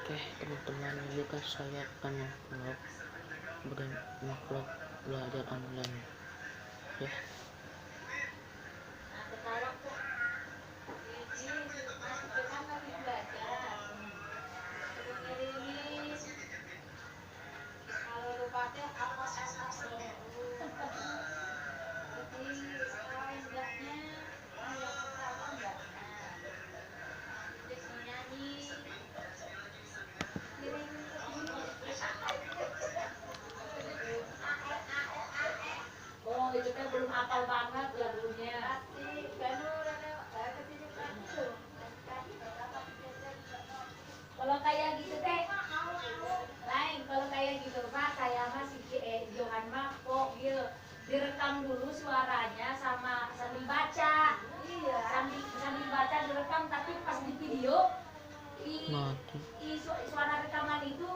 Oke teman-teman, ini kan saya akan vlog belajar online ya. Oh, itu kan belum hafal banget lagunya. Kalau kayak gitu teh, lain. Kalau kayak gitu mah kayak masih Johan mah kok gitu direkam dulu suaranya sama sambil baca. Iya. Sambil baca direkam, tapi pas di video suara rekaman itu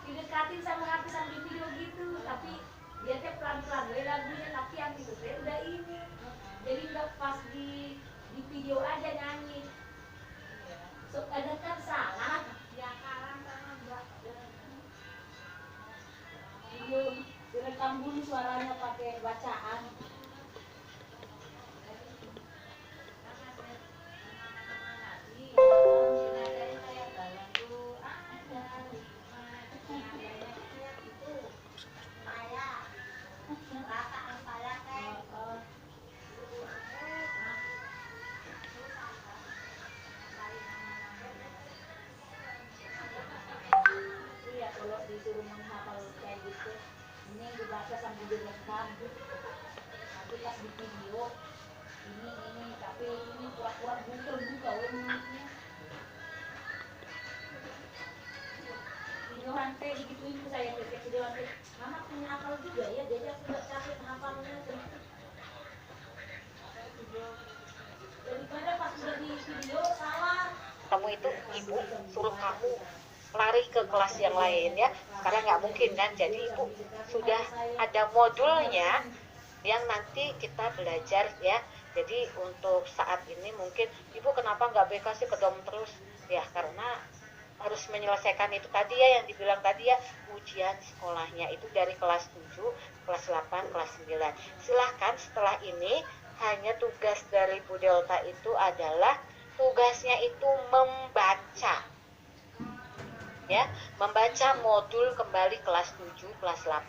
didekatin sama HP sambil video gitu, tapi dia teh pelan-pelan lagunya, tapi yang itu teh udah ini, jadi nggak pas di video aja nyanyi. So, ada kan salah ya, kalang sama mbak video direkam dulu suaranya pakai bacaan. Iya, kalau disuruh menghafal kayak gitu, ini dibaca sambil direkam. Nanti pas di video, ini, tapi ini pura-pura bukan juga wengnya. Video hantai digituin ke saya, ke video hantai. Mama punya akal juga ya, jadi aku nggak capek menghafalnya. Daripada pas udah di video salah. Kamu itu ibu suruh kamu lari ke kelas yang lain ya, karena nggak mungkin kan. Jadi ibu sudah ada modulnya yang nanti kita belajar ya. Jadi untuk saat ini mungkin ibu kenapa nggak BK sih ke dom terus ya, karena harus menyelesaikan itu tadi ya yang dibilang tadi ya, ujian sekolahnya itu dari kelas 7, kelas 8, kelas 9. Silahkan setelah ini hanya tugas dari Bu Delta itu adalah tugasnya itu membaca ya, membaca modul kembali kelas 7, kelas 8,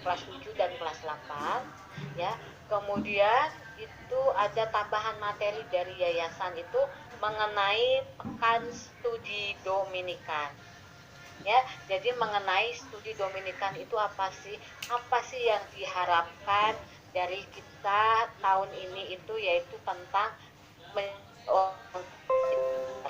kelas 7 dan kelas 8 ya. Kemudian itu ada tambahan materi dari yayasan itu mengenai pekan studi Dominikan ya. Jadi mengenai studi Dominikan itu apa sih yang diharapkan dari kita tahun ini, itu yaitu tentang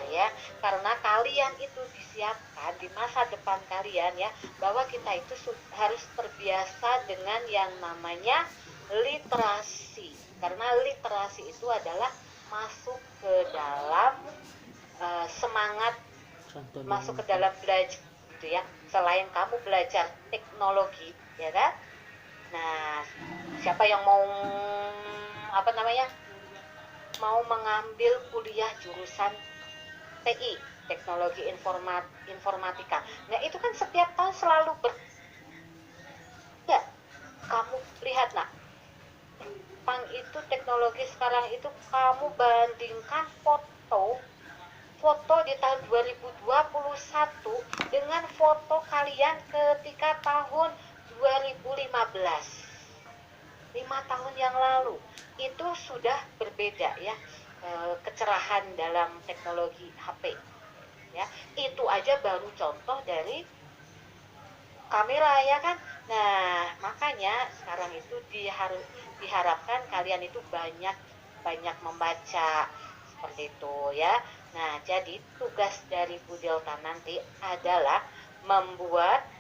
ya, karena kalian itu disiapkan di masa depan kalian ya, bahwa kita itu harus terbiasa dengan yang namanya literasi, karena literasi itu adalah masuk ke dalam semangat masuk ke dalam belajar gitu ya. Selain kamu belajar teknologi ya kan, nah siapa yang mau mau mengambil kuliah jurusan TI, teknologi informatika, nah itu kan setiap tahun selalu ya, kamu lihat nak, Jepang itu teknologi sekarang itu, kamu bandingkan foto di tahun 2021 dengan foto kalian ketika tahun 2015, 5 tahun yang lalu, itu sudah berbeda ya, kecerahan dalam teknologi HP ya. Itu aja baru contoh dari kamera ya kan. Nah makanya sekarang itu diharapkan kalian itu banyak membaca seperti itu ya. Nah jadi tugas dari Bu Delta nanti adalah membuat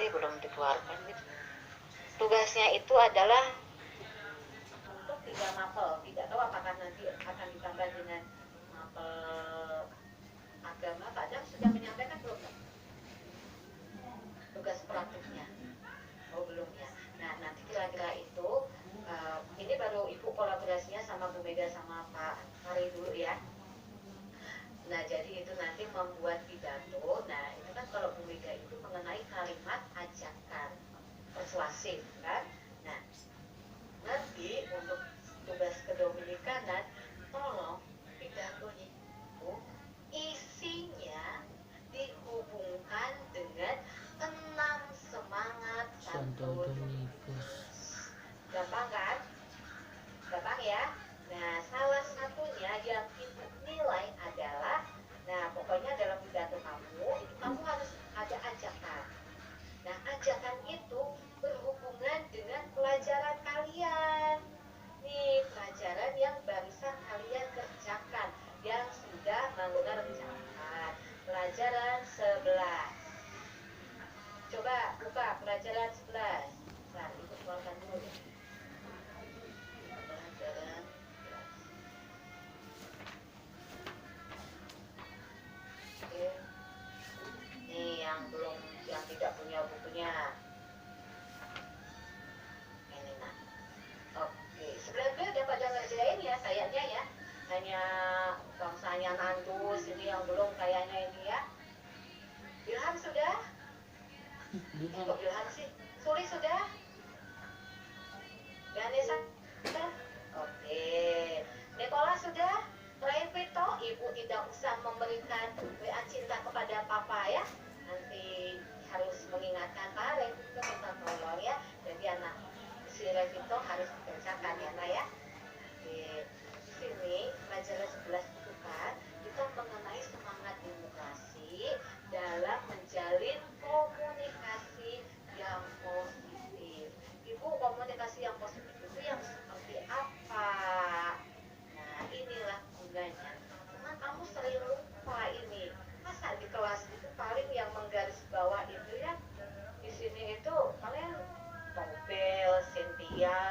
belum dikeluarkan gitu. Tugasnya itu adalah untuk 3 mapel. Tidak tahu apakah nanti akan ditambah dengan mapel agama. Pak Dam sudah menyampaikan belum? Tugas praktiknya. Oh belum ya. Nah nanti kira-kira itu ini baru Ibu kolaborasinya sama Bu sama Pak Hari dulu ya. Nah, jadi itu nanti membuat pidato. Nah, itu kan kalau Bu Mega itu mengenai kalimat ajakan persuasif kan. Nah, nanti untuk tugas kedominikanan, tolong pidatonya itu isinya dihubungkan dengan 6 semangat Santo Santo Domingus. Gampang kan? Gampang ya? Nah, salah satunya yang ibu nilai adalah, nah pokoknya dalam pidato kamu, itu kamu harus ada ajakan. Nah, ajakan itu berhubungan dengan pelajaran kalian. Nih, pelajaran yang barusan kalian kerjakan, yang sudah mengerjakan. Pelajaran 11. Coba buka pelajaran 11. Nah, ibu keluarkan dulu deh. Pelajaran 11. Oke. Nih yang tidak punya bukunya. Ini nah. Oke, sebenarnya udah pada ngerjain ya kayaknya ya. Hanya bangsanya Nandus ini yang belum kayaknya ini ya. Ilham sudah? Kok Ilham sih? Suli sudah? Ganesha sudah? Oke. Nicola sudah? Terakhir Vito, ibu tidak usah memberikan WA cinta kepada papa ya. Nanti harus mengingatkan Pak Revito minta tolong ya. Jadi anak si Revito harus dikerjakan ya Nak ya. Di sini pelajaran 11 itu kan kita mengenai semangat demokrasi dalam menjalin komunikasi yang positif. Ibu, komunikasi yang positif itu yang seperti apa? Nah, inilah gunanya. Cuman kamu sering lupa ini. Masa di kelas itu paling yang menggaris bawah itu ya, di sini itu kalian Nobel, Cynthia,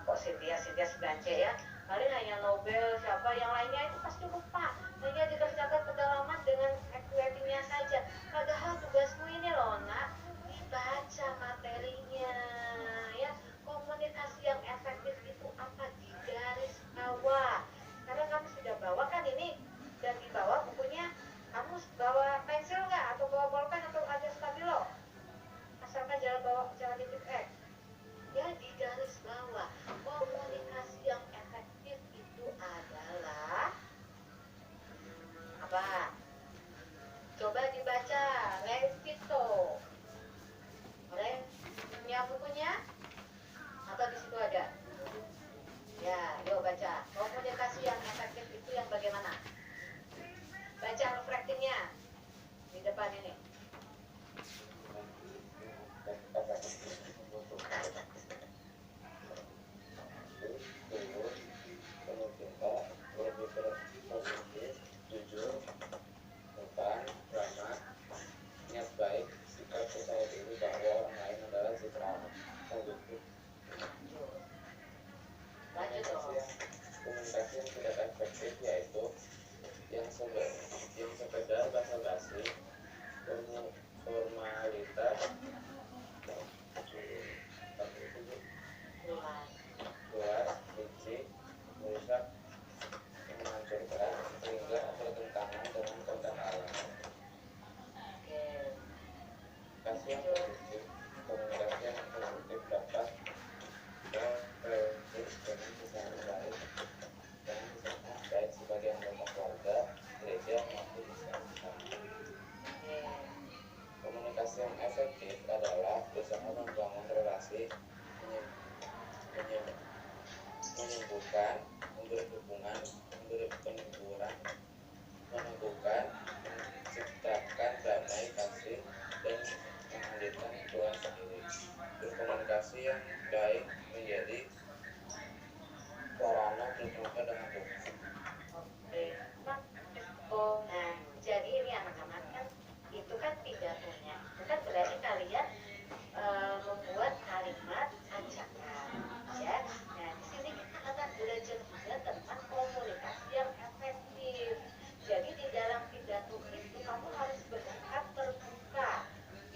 kok Cynthia sebance ya, paling hanya Nobel, siapa yang lainnya itu pasti lupa. Hanya dikerjakan pendalaman dengan activity-nya saja. Padahal tugasmu ini loh Nak, dibaca materinya ya. Komunikasi yang efektif itu apa? Di garis bawah. Sekarang kamu sudah bawa kan ini, dan di bawah bukunya kamu bawa pensil nggak, atau bawa bolpen, atau ada stabilo? Asalkan jangan titik X ya. Di garis bawah, komunikasi yang efektif itu adalah apa? Coba dibaca Revito. Punya bukunya atau di situ ada? Ya, yuk baca. Komunikasi yang efektif itu yang bagaimana? Baca reflectingnya di depan ini. Lanjut dong. Komunikasi yang tidak efektif yaitu yang sekedar basa-basi, formalitas, luas, licik, merusak, menghancurkan, sehingga bertentangan dengan konten alam. Komunikasi yang produktif dapat berefleksi dengan keseharian dan misalnya baik sebagai anggota keluarga, gereja maupun masyarakat. Komunikasi yang efektif adalah berusaha membangun relasi, menyembuhkan, memberi dukungan, memberi penghiburan, meneguhkan, menciptakan damai, kasih, dan menghadirkan Tuhan sendiri. Berkomunikasi yang baik menjadi sarana berjumpa dengan Tuhan. Nah, jadi ini anak-anak kan, itu kan pidatonya. Bukan berarti kalian membuat kalimat ajakan, ya. Nah, di sini kita akan belajar juga tentang komunikasi yang efektif. Jadi di dalam pidato itu kamu harus bersikap terbuka,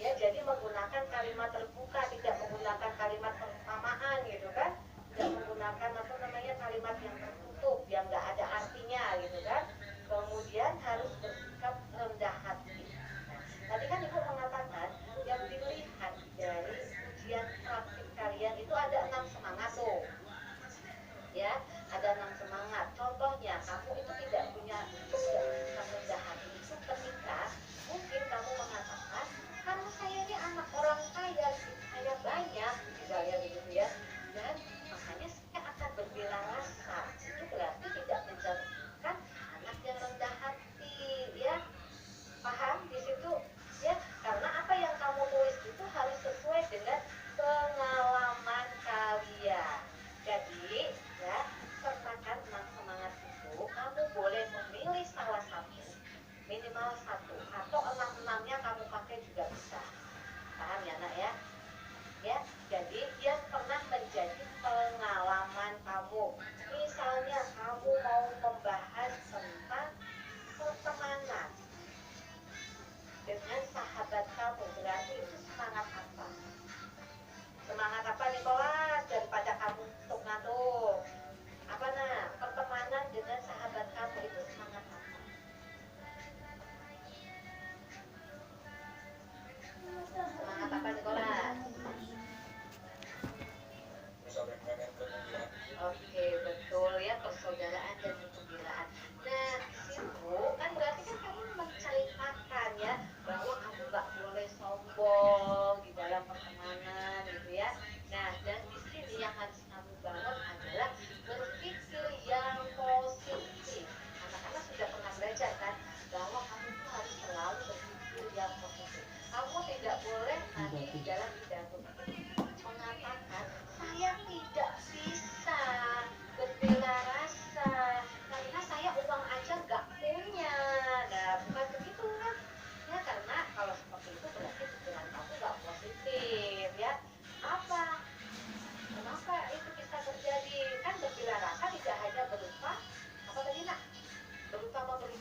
ya. Jadi menggunakan kalimat terbuka, tidak menggunakan kalimat persamaan, gitu kan? Tidak menggunakan kalimat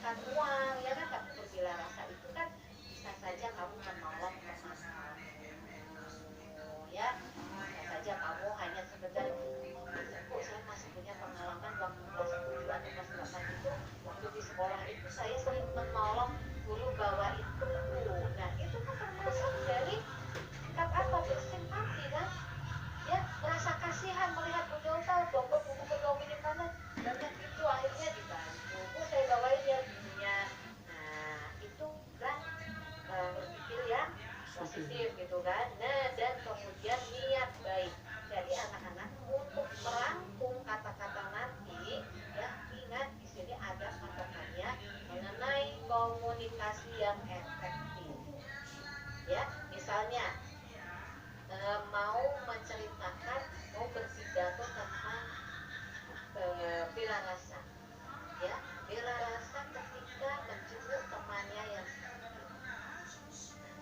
memberikan uang, ya kan? Kamu berbela rasa itu kan bisa saja kamu menolong teman kamu, ya. Bisa saja kamu hanya sekedar, oh, saya masih punya pengalaman waktu kelas 7 atau kelas 8 itu, waktu di sekolah itu saya sering menolong guru bawa itu. Nah, itu kan termasuk dari sikap apa? Bersimpati kan? Ya, rasa kasihan melihat Bu Delta buku kedominikanan banyak itu, akhirnya dibantu. Bu, saya bawain ya bukunya. Nah, itu kan berpikir yang positif gitu kan. Nah, dan kemudian niat baik. Jadi anak-anak untuk merangkum kata-kata nanti, ya ingat di sini ada patokannya mengenai komunikasi yang efektif. Ya, misalnya mau menceritakan, mau berpidato tentang bela rasa, ya, bela rasa ketika menjenguk temannya yang sakit,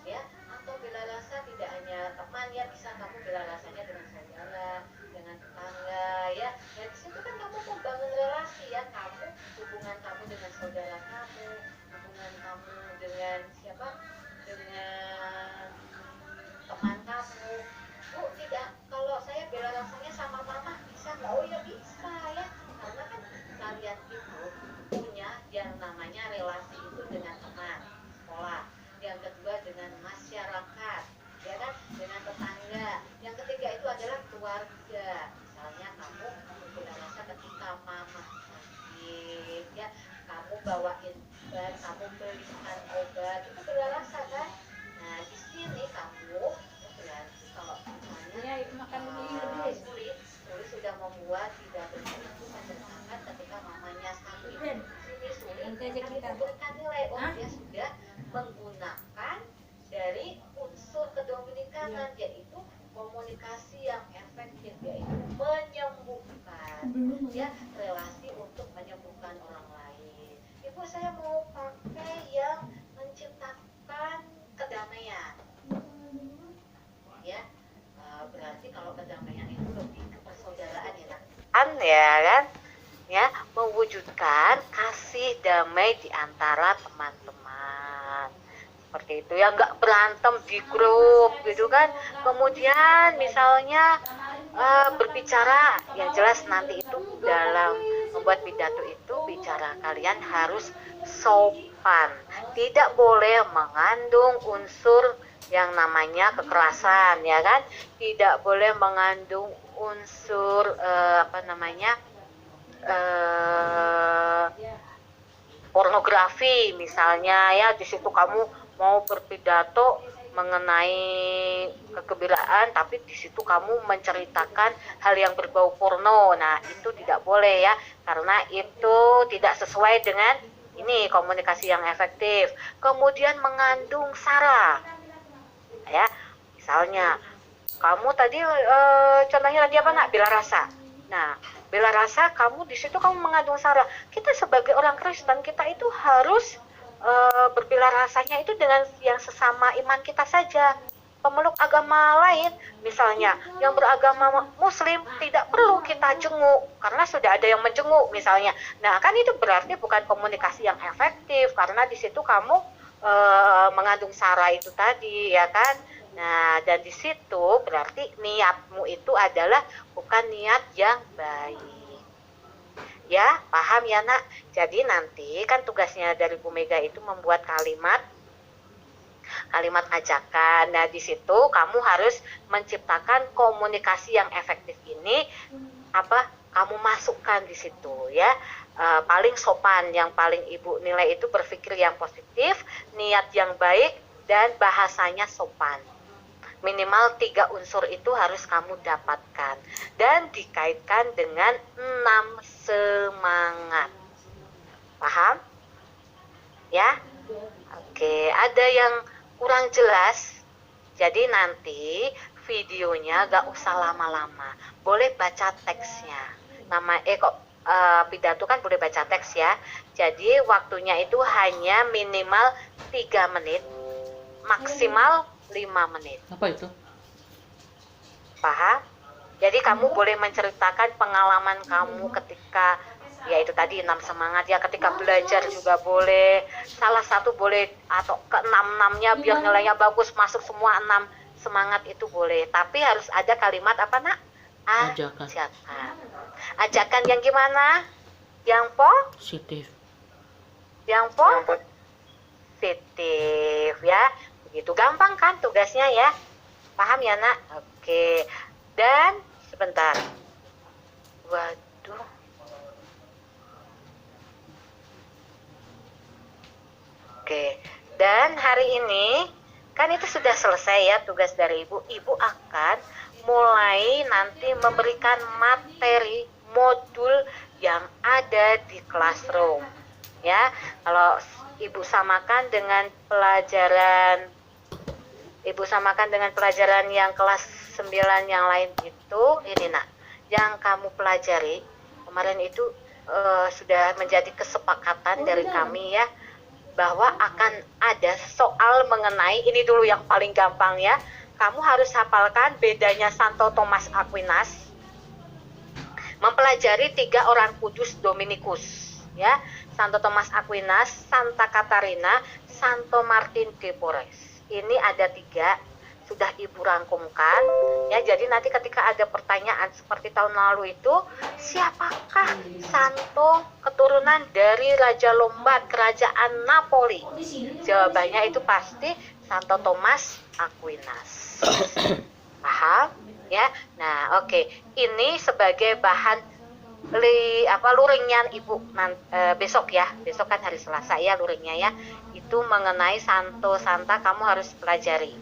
ya, atau bela rasa tidak hanya teman, ya, bisa kamu bela rasanya dengan saudara, dengan tetangga, ya. Dan di situ kan kamu membangun relasi, ya, kamu, hubungan kamu dengan saudara kamu, hubungan kamu dengan siapa, dengan teman kamu. Bu, tidak, kalau saya bela rasanya sama mama bisa nggak? Oh ya bisa, ya, karena kan kalian itu punya yang namanya relasi itu dengan teman sekolah, yang kedua dengan masyarakat, ya kan, dengan tetangga, yang ketiga itu adalah keluarga. Misalnya kamu bela rasa ketika mama sakit, ya, kamu bawain obat, kamu belikan obat, itu bela rasa kan. Nah, di sini kamu berarti kalau misalnya sulit sudah membuat pidatonya itu menceritakan ketika mamanya sakit. Ini sulit kan itu berikan nilai, oh dia sudah menggunakan dari unsur kedominikanan, yaitu komunikasi yang efektif, yaitu menyembuhkan, ya, relasi untuk menyembuhkan orang lain. Ibu, saya mau pakai yang menciptakan kedamaian, ya. Berarti kalau kedamaian itu lebih ke persaudaraan, ya, nak? Ya kan, ya, mewujudkan kasih damai di antara teman-teman, seperti itu, ya, nggak berantem di grup gitu kan. Kemudian misalnya berbicara, yang jelas nanti itu dalam membuat pidato itu bicara kalian harus sopan, tidak boleh mengandung unsur yang namanya kekerasan, ya kan, tidak boleh mengandung unsur pornografi misalnya, ya. Di situ kamu mau berpidato mengenai kegembiraan, tapi di situ kamu menceritakan hal yang berbau porno. Nah, itu tidak boleh, ya, karena itu tidak sesuai dengan ini komunikasi yang efektif. Kemudian mengandung sara, ya, misalnya kamu tadi contohnya tadi apa, nak? Bela rasa. Nah, bela rasa, kamu di situ kamu mengandung sara. Kita sebagai orang Kristen, kita itu harus berbela rasanya itu dengan yang sesama iman kita saja. Pemeluk agama lain, misalnya yang beragama Muslim, tidak perlu kita jenguk karena sudah ada yang menjenguk misalnya. Nah, kan itu berarti bukan komunikasi yang efektif karena di situ kamu mengandung sara itu tadi, ya kan. Nah, dan di situ berarti niatmu itu adalah bukan niat yang baik. Ya, paham ya, nak? Jadi nanti kan tugasnya dari Bu Mega itu membuat kalimat ajakan. Nah, di situ kamu harus menciptakan komunikasi yang efektif ini, kamu masukkan di situ, ya. Paling sopan, yang paling Ibu nilai itu berpikir yang positif, niat yang baik, dan bahasanya sopan. Minimal 3 unsur itu harus kamu dapatkan dan dikaitkan dengan 6 semangat. Paham? Ya? Oke, ada yang kurang jelas. Jadi nanti videonya gak usah lama-lama. Boleh baca teksnya. Pidato kan boleh baca teks, ya. Jadi waktunya itu hanya minimal 3 menit, maksimal 5 menit. Apa itu? Paham? Jadi kamu boleh menceritakan pengalaman kamu ketika Ya itu tadi 6 semangat ya, ketika belajar juga boleh salah satu boleh, atau ke 6-6-nya biar nilainya bagus masuk semua 6 semangat itu boleh, tapi harus ada kalimat apa nak? Ajakan. Ajakan yang gimana? Yang Positif. Positif ya, begitu gampang kan tugasnya ya, paham ya nak? Oke, dan sebentar, waduh, oke, dan hari ini kan itu sudah selesai ya tugas dari ibu. Ibu akan mulai nanti memberikan materi modul yang ada di classroom ya. Kalau ibu samakan dengan pelajaran yang kelas 9 yang lain itu, ini nak, yang kamu pelajari kemarin itu sudah menjadi kesepakatan dari kami ya, bahwa akan ada soal mengenai, ini dulu yang paling gampang ya, kamu harus hafalkan bedanya Santo Thomas Aquinas, mempelajari 3 orang kudus Dominikus ya, Santo Thomas Aquinas, Santa Katarina, Santo Martin de Porres. Ini ada 3 sudah ibu rangkumkan ya, jadi nanti ketika ada pertanyaan seperti tahun lalu itu, siapakah santo keturunan dari Raja Lombard Kerajaan Napoli? Jawabannya itu pasti Santo Thomas Aquinas. Paham ya? Nah oke, ini sebagai bahan luringnya ibu besok ya, besok kan hari Selasa ya luringnya ya, itu mengenai santo santa kamu harus pelajari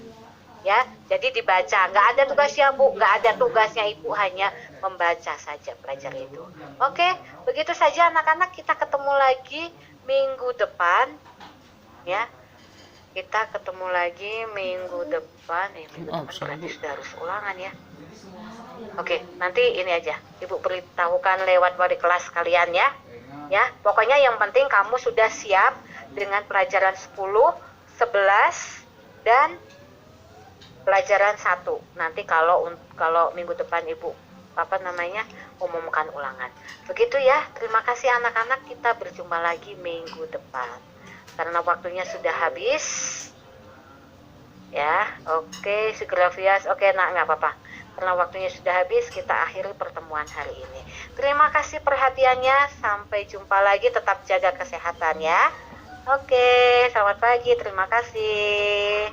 ya, jadi dibaca, nggak ada tugasnya bu, nggak ada tugasnya ibu, hanya membaca saja pelajar itu. Oke, begitu saja anak-anak, kita ketemu lagi minggu depan ya, kita ketemu lagi minggu depan. Minggu depan berarti sudah harus ulangan ya. Oke, nanti ini aja ibu beritahukan lewat wali kelas kalian ya. Ya, pokoknya yang penting kamu sudah siap dengan pelajaran 10, 11 dan pelajaran 1. Nanti kalau minggu depan ibu umumkan ulangan. Begitu ya. Terima kasih anak-anak, kita berjumpa lagi minggu depan. Karena waktunya sudah habis. Ya, oke, segera Fias. Oke, nak, nggak apa-apa. Karena waktunya sudah habis, kita akhiri pertemuan hari ini. Terima kasih perhatiannya. Sampai jumpa lagi. Tetap jaga kesehatan ya. Oke, selamat pagi. Terima kasih.